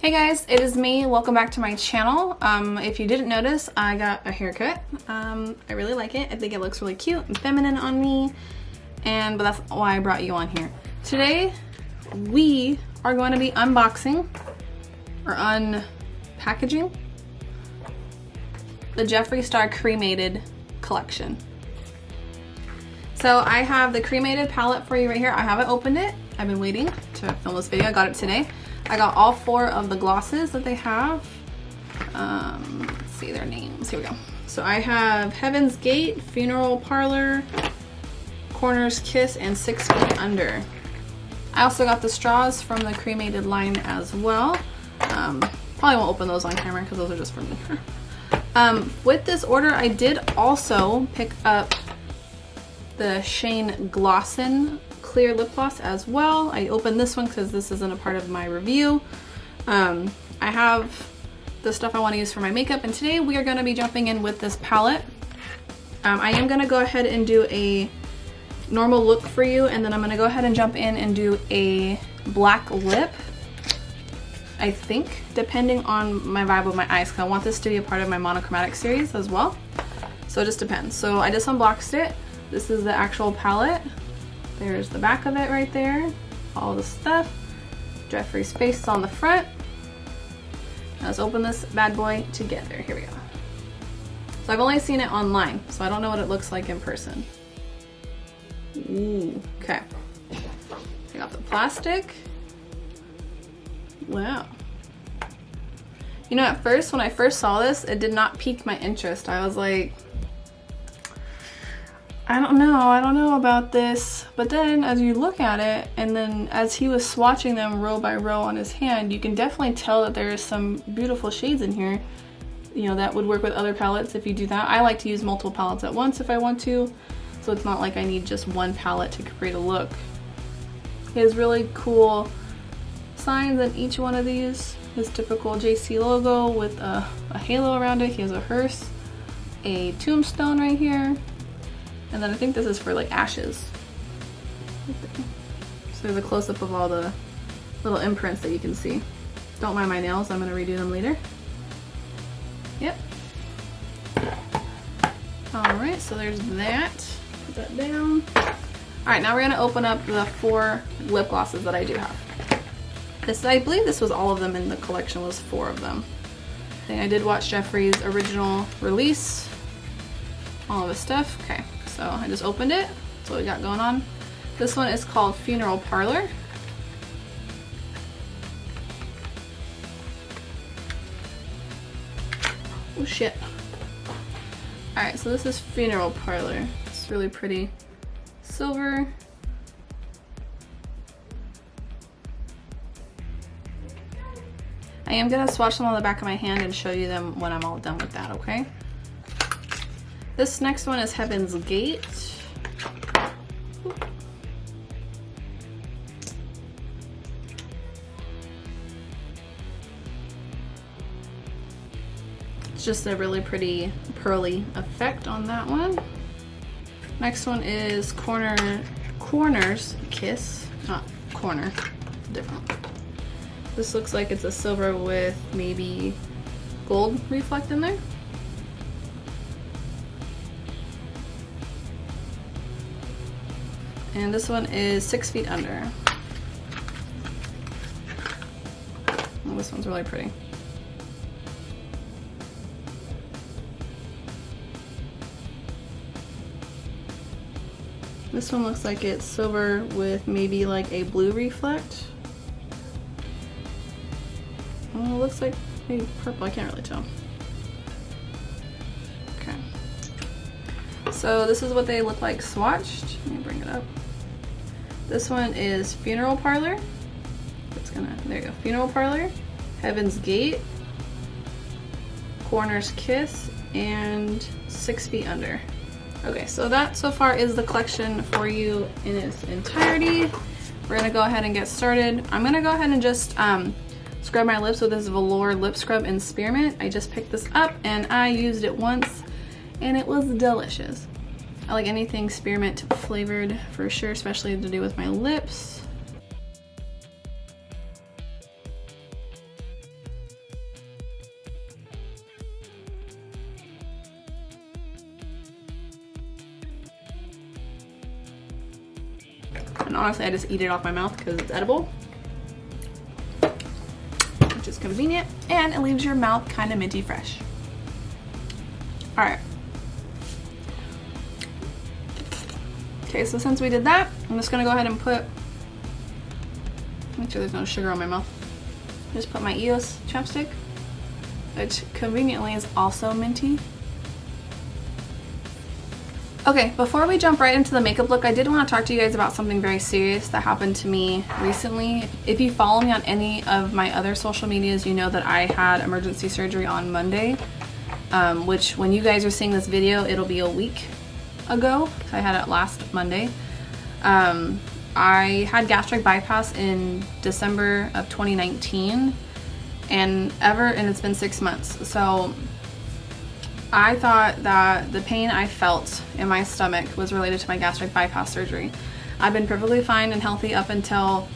Hey guys, it is me. Welcome back to my channel. If you didn't notice, I got a haircut. I really like it. I think it looks really cute and feminine on me, but that's why I brought you on here. Today, we are going to be unboxing or unpackaging the Jeffree Star Cremated collection. So I have the Cremated palette for you right here. I haven't opened it. I've been waiting to film this video. I got it today. I got all 4 of the glosses that they have. Let's see their names. Here we go. So I have Heaven's Gate, Funeral Parlor, Corner's Kiss, and 6 Feet Under. I also got the straws from the Cremated line as well. Probably won't open those on camera because those are just for me. With this order, I did also pick up the Shane Glossin clear lip gloss as well. I opened this one because this isn't a part of my review. I have the stuff I want to use for my makeup, and today we are going to be jumping in with this palette. I am going to go ahead and do a normal look for you, and then I'm going to go ahead and jump in and do a black lip, I think, depending on my vibe of my eyes, because I want this to be a part of my monochromatic series as well. So it just depends. So I just unboxed it. This is the actual palette. There's the back of it right there, all the stuff. Jeffree's face is on the front. Now let's open this bad boy together. Here we go. So I've only seen it online, so I don't know what it looks like in person. Ooh, okay. Take off the plastic. Wow. You know, at first, when I first saw this, it did not pique my interest. I was like, I don't know about this. But then as you look at it, and then as he was swatching them row by row on his hand, you can definitely tell that there is some beautiful shades in here. You know, that would work with other palettes if you do that. I like to use multiple palettes at once if I want to, so it's not like I need just one palette to create a look. He has really cool signs in each one of these. His typical JC logo with a halo around it. He has a hearse, a tombstone right here. And then I think this is for like ashes. So there's a close-up of all the little imprints that you can see. Don't mind my nails, I'm gonna redo them later. Yep. Alright, so there's that. Put that down. Alright, now we're gonna open up the 4 lip glosses that I do have. This, I believe this was all of them in the collection, was 4 of them. I did watch Jeffree's original release. All of his stuff. Okay. So I just opened it. That's what we got going on. This one is called Funeral Parlor. Oh shit. Alright, so this is Funeral Parlor. It's really pretty silver. I am going to swatch them on the back of my hand and show you them when I'm all done with that, okay? This next one is Heaven's Gate. It's just a really pretty pearly effect on that one. Next one is Corner's Kiss, not Corner, it's different. This looks like it's a silver with maybe gold reflect in there. And this one is 6 Feet Under. Oh, this one's really pretty. This one looks like it's silver with maybe like a blue reflect. Oh, it looks like maybe purple, I can't really tell. Okay. So this is what they look like swatched. Let me bring it up. This one is Funeral Parlor. There you go. Funeral Parlor, Heaven's Gate, Corner's Kiss, and 6 Feet Under. Okay, so that so far is the collection for you in its entirety. We're gonna go ahead and get started. I'm gonna go ahead and just scrub my lips with this Velour Lip Scrub in Spearmint. I just picked this up and I used it once and it was delicious. I like anything spearmint flavored for sure, especially to do with my lips. And honestly, I just eat it off my mouth because it's edible, which is convenient, and it leaves your mouth kind of minty fresh. All right. Okay, so since we did that, I'm just gonna go ahead and make sure there's no sugar on my mouth. Just put my EOS chapstick, which conveniently is also minty. Okay, before we jump right into the makeup look, I did want to talk to you guys about something very serious that happened to me recently. If you follow me on any of my other social medias, you know that I had emergency surgery on Monday, which when you guys are seeing this video, it'll be a week ago. I had it last Monday. I had gastric bypass in December of 2019, and it's been 6 months. So I thought that the pain I felt in my stomach was related to my gastric bypass surgery. I've been perfectly fine and healthy up until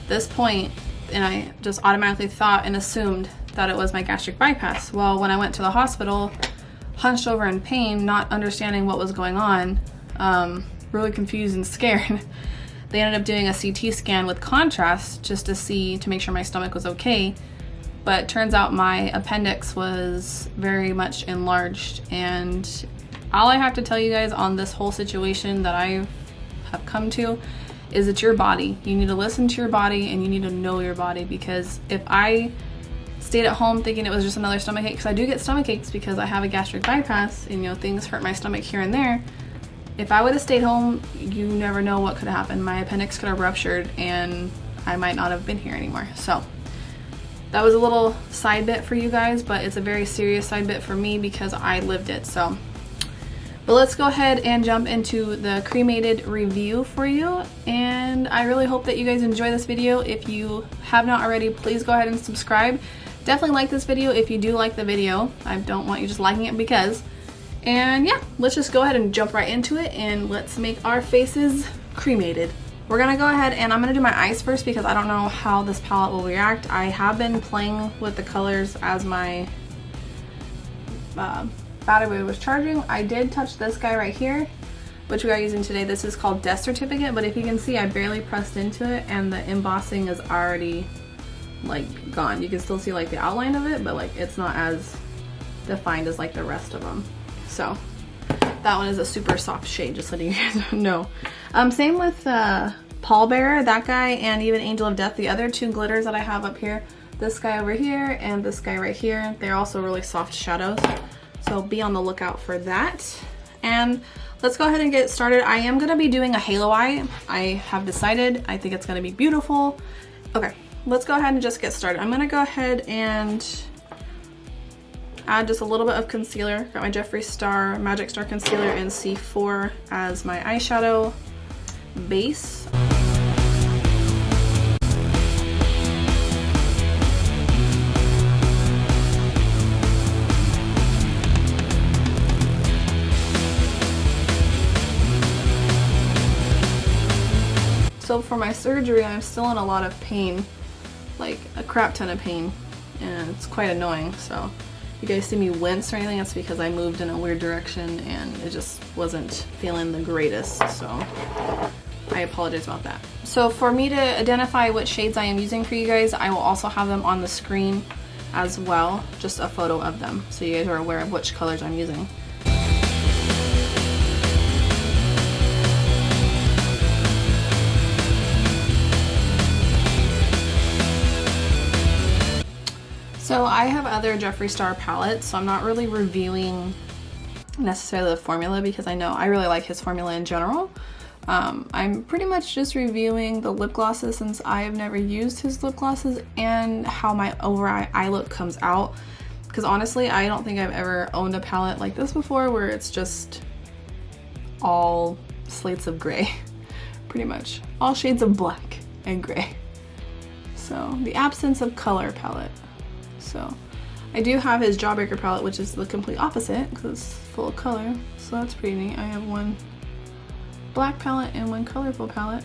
this point, and I just automatically thought and assumed that it was my gastric bypass. Well, when I went to the hospital, hunched over in pain, not understanding what was going on, really confused and scared, they ended up doing a CT scan with contrast just to make sure my stomach was okay. But turns out my appendix was very much enlarged, and all I have to tell you guys on this whole situation that I have come to is it's your body. You need to listen to your body, and you need to know your body, because if I stayed at home thinking it was just another stomach ache, because I do get stomach aches because I have a gastric bypass and, you know, things hurt my stomach here and there. If I would have stayed home, you never know what could have happened. My appendix could have ruptured and I might not have been here anymore. So that was a little side bit for you guys, but it's a very serious side bit for me because I lived it. So, but let's go ahead and jump into the cremated review for you. And I really hope that you guys enjoy this video. If you have not already, please go ahead and subscribe. Definitely like this video if you do like the video. I don't want you just liking it because. And yeah, let's just go ahead and jump right into it, and let's make our faces cremated. We're gonna go ahead and I'm gonna do my eyes first because I don't know how this palette will react. I have been playing with the colors as my battery was charging. I did touch this guy right here, which we are using today. This is called Death Certificate, but if you can see, I barely pressed into it and the embossing is already like gone. You can still see like the outline of it, but like it's not as defined as like the rest of them. So that one is a super soft shade, just letting you guys know. Same with Pallbearer, that guy, and even Angel of Death, the other two glitters that I have up here. This guy over here and this guy right here. They're also really soft shadows. So be on the lookout for that. And let's go ahead and get started. I am gonna be doing a halo eye. I have decided, I think it's gonna be beautiful. Okay, let's go ahead and just get started. I'm gonna go ahead and add just a little bit of concealer. Got my Jeffree Star Magic Star concealer in C4 as my eyeshadow base. So for my surgery, I'm still in a lot of pain, like a crap ton of pain, and it's quite annoying. So if you guys see me wince or anything, that's because I moved in a weird direction and it just wasn't feeling the greatest, so I apologize about that. So for me to identify what shades I am using for you guys, I will also have them on the screen as well, just a photo of them, so you guys are aware of which colors I'm using. So I have other Jeffree Star palettes, so I'm not really reviewing necessarily the formula because I really like his formula in general. I'm pretty much just reviewing the lip glosses since I have never used his lip glosses and how my overall eye look comes out. Because honestly, I don't think I've ever owned a palette like this before where it's just all slates of gray. Pretty much. All shades of black and gray. So the absence of color palette. So I do have his Jawbreaker palette, which is the complete opposite because it's full of color. So that's pretty neat. I have one black palette and one colorful palette.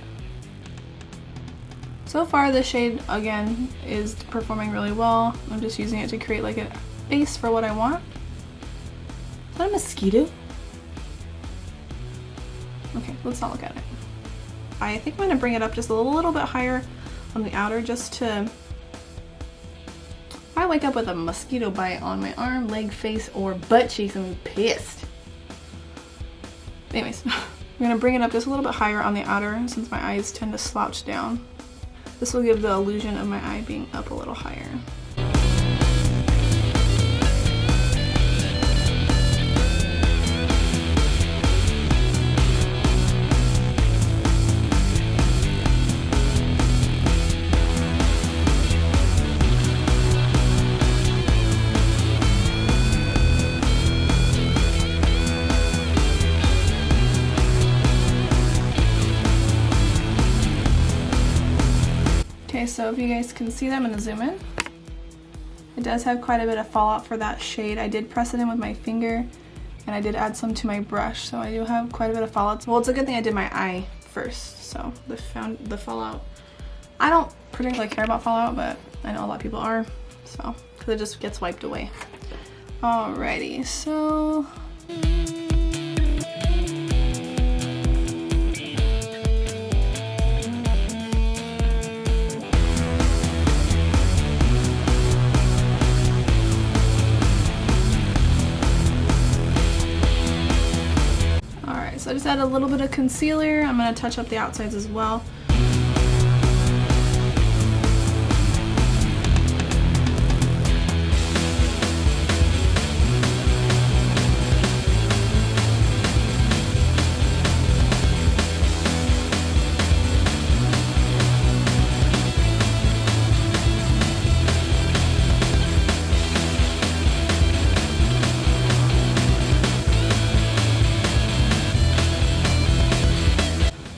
So far this shade, again, is performing really well. I'm just using it to create like a base for what I want. Is that a mosquito? Okay, let's not look at it. I think I'm gonna bring it up just a little bit higher on the outer, just to, if I wake up with a mosquito bite on my arm, leg, face, or butt cheeks, I'm pissed. Anyways, I'm gonna bring it up just a little bit higher on the outer since my eyes tend to slouch down. This will give the illusion of my eye being up a little higher. Okay, so if you guys can see that, I'm gonna zoom in. It does have quite a bit of fallout for that shade. I did press it in with my finger, and I did add some to my brush, so I do have quite a bit of fallout. Well, it's a good thing I did my eye first, so the fallout. I don't particularly care about fallout, but I know a lot of people are, so, because it just gets wiped away. Alrighty, so. So I just add a little bit of concealer. I'm going to touch up the outsides as well.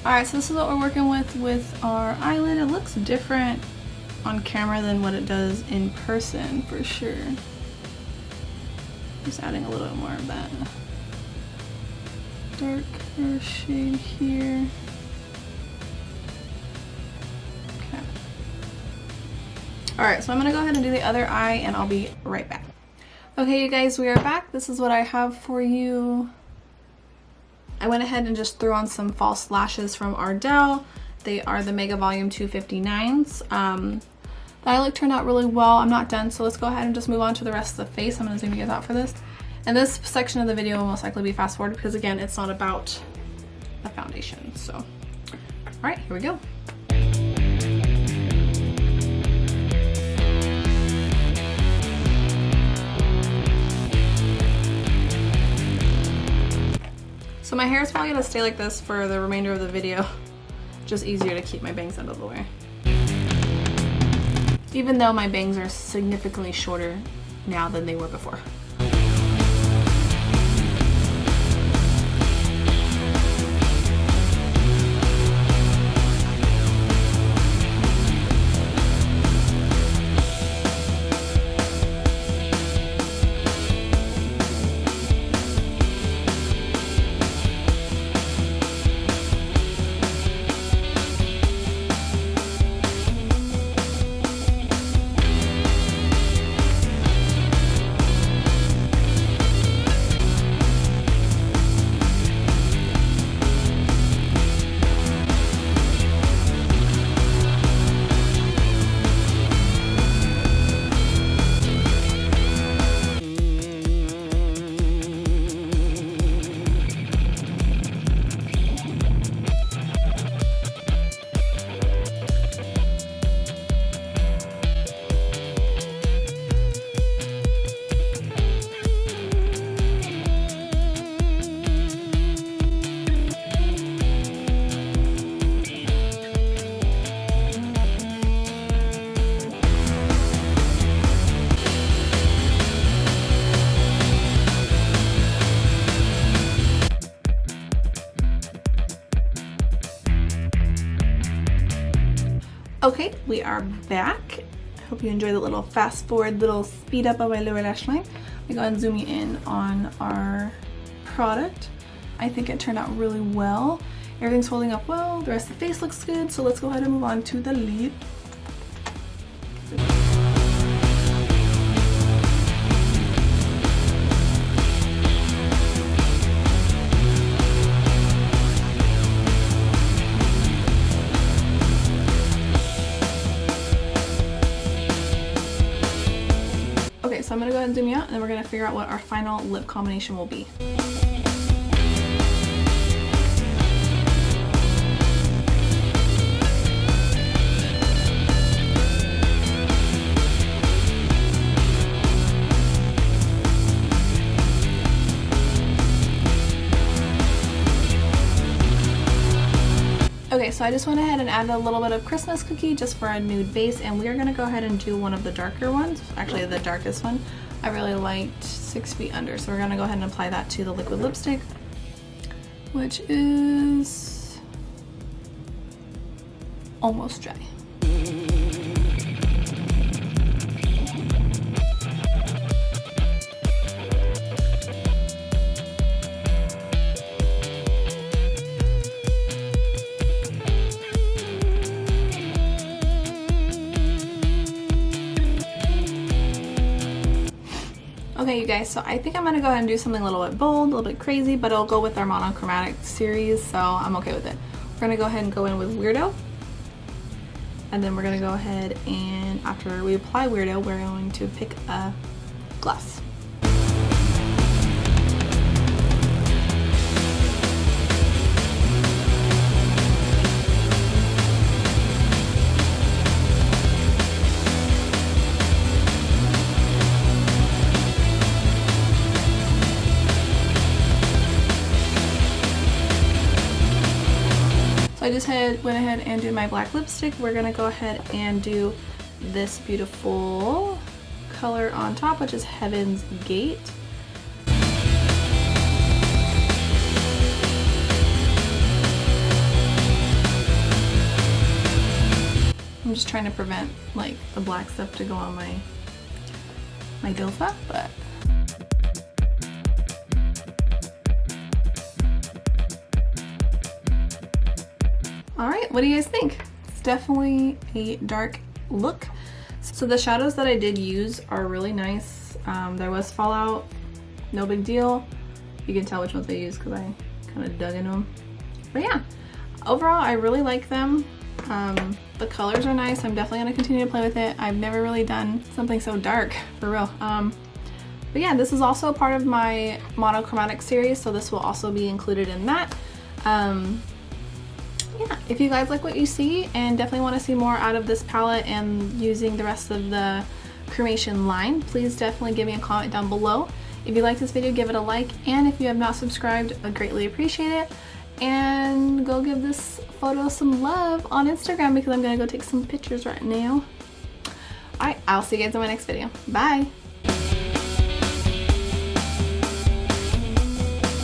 Alright, so this is what we're working with our eyelid. It looks different on camera than what it does in person, for sure. Just adding a little bit more of that darker shade here. Okay. Alright, so I'm going to go ahead and do the other eye, and I'll be right back. Okay, you guys, we are back. This is what I have for you. I went ahead and just threw on some false lashes from Adrell. They are the Mega Volume 259s. The eye look turned out really well. I'm not done, so let's go ahead and just move on to the rest of the face. I'm going to zoom you guys out for this. And this section of the video will most likely be fast forward because, again, it's not about the foundation. So, all right, here we go. So my hair is probably gonna stay like this for the remainder of the video. Just easier to keep my bangs out of the way. Even though my bangs are significantly shorter now than they were before. Okay, we are back. I hope you enjoyed the little fast forward, little speed up of my lower lash line. Let me go ahead and zoom you in on our product. I think it turned out really well. Everything's holding up well. The rest of the face looks good. So let's go ahead and move on to the lid. so I'm gonna go ahead and zoom you out, and then we're gonna figure out what our final lip combination will be. Okay, so I just went ahead and added a little bit of Christmas cookie just for a nude base, and we are gonna go ahead and do one of the darker ones, actually the darkest one. I really liked 6 Feet Under, so we're gonna go ahead and apply that to the liquid lipstick, which is almost dry. Okay, you guys, so I think I'm gonna go ahead and do something a little bit bold, a little bit crazy, but it'll go with our monochromatic series, so I'm okay with it. We're gonna go ahead and go in with Weirdo, and then we're gonna go ahead and after we apply Weirdo, we're going to pick a gloss. I just went ahead and did my black lipstick. We're gonna go ahead and do this beautiful color on top, which is Heaven's Gate. I'm just trying to prevent like the black stuff to go on my dofa, but alright, what do you guys think? It's definitely a dark look. So the shadows that I did use are really nice. There was fallout, no big deal. You can tell which ones I used because I kind of dug into them. But yeah, overall I really like them. The colors are nice. I'm definitely going to continue to play with it. I've never really done something so dark, for real. But yeah, this is also part of my monochromatic series, so this will also be included in that. Yeah, if you guys like what you see and definitely want to see more out of this palette and using the rest of the cremation line, please definitely give me a comment down below. If you like this video, give it a like, and if you have not subscribed, I greatly appreciate it. And go give this photo some love on Instagram because I'm gonna go take some pictures right now. Alright, I'll see you guys in my next video. Bye!